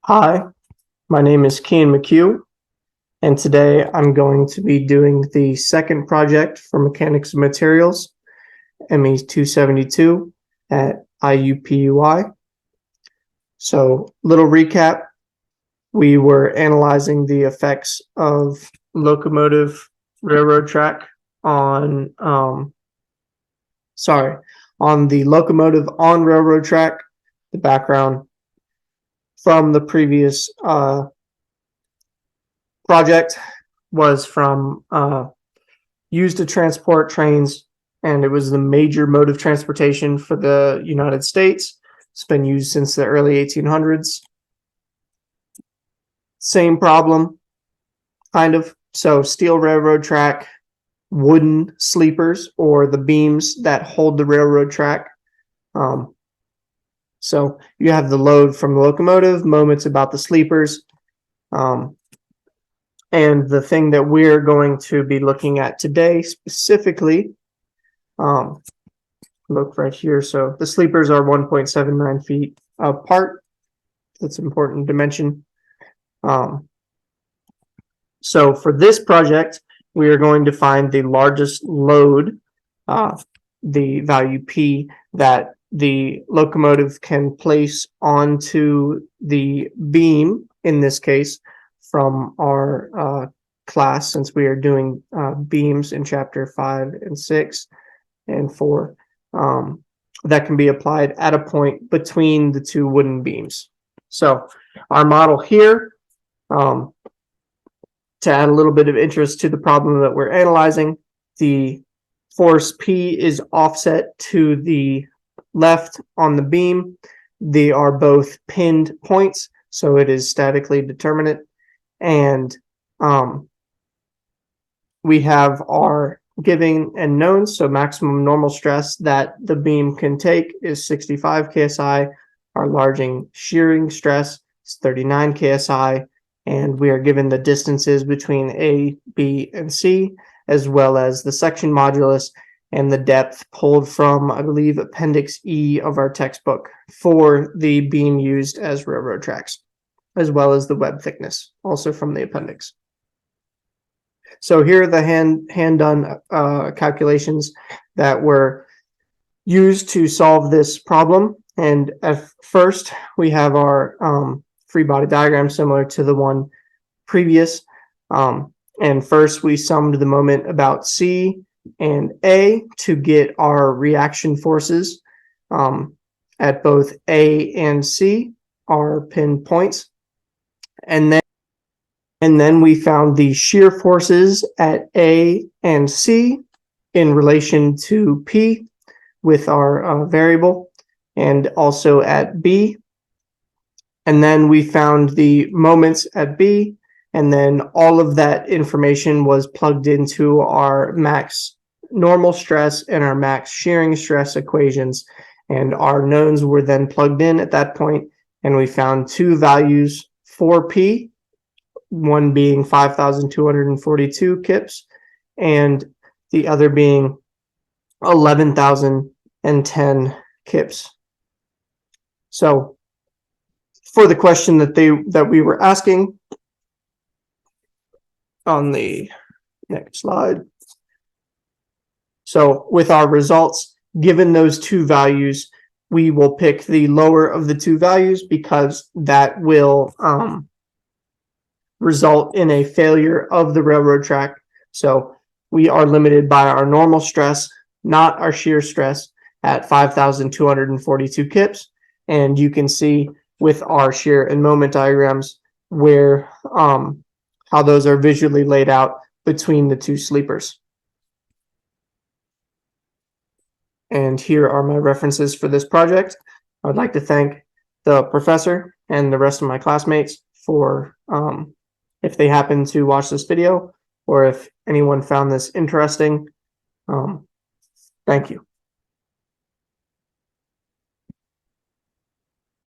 Hi, my name is Cian McCue, and today I'm going to be doing the second project for Mechanics of Materials, ME 272 at IUPUI. So, little recap, we were analyzing the effects of locomotive railroad track on, on the locomotive on railroad track, the background from the previous project was from used to transport trains, and it was the major mode of transportation for the United States. It's been used since the early 1800s. Same problem, kind of. So steel railroad track, wooden sleepers, or the beams that hold the railroad track. So you have the load from the locomotive, moments about the sleepers. And the thing that we're going to be looking at today specifically, look right here. So the sleepers are 1.79 feet apart. That's important to mention. So for this project, we are going to find the largest load, the value P, that the locomotive can place onto the beam, in this case, from our class, since we are doing beams in chapter 5 and 6 and 4, that can be applied at a point between the two wooden beams. So our model here, to add a little bit of interest to the problem that we're analyzing, the force P is offset to the left on the beam. They are both pinned points, so it is statically determinate. And we have our giving and knowns. So maximum normal stress that the beam can take is 65 ksi. Our larging shearing stress is 39 ksi. And we are given the distances between A, B, and C, as well as the section modulus and the depth pulled from, I believe, Appendix E of our textbook for the beam used as railroad tracks, as well as the web thickness, also from the appendix. So here are the hand-done calculations that were used to solve this problem. And at first, we have our free body diagram similar to the one previous. And first, we summed the moment about C and A to get our reaction forces at both A and C, our pin points. And then we found the shear forces at A and C in relation to P with our variable, and also at B. And then we found the moments at B, and then all of that information was plugged into our max normal stress and our max shearing stress equations, and our knowns were then plugged in at that point, and we found two values for P, one being 5,242 kips and the other being 11,010 kips. So for the question that we were asking on the next slide. So with our results, given those two values, we will pick the lower of the two values because that will result in a failure of the railroad track. So we are limited by our normal stress, not our shear stress, at 5,242 kips. And you can see with our shear and moment diagrams where how those are visually laid out between the two sleepers. And here are my references for this project. I would like to thank the professor and the rest of my classmates for if they happen to watch this video, or if anyone found this interesting. Thank you.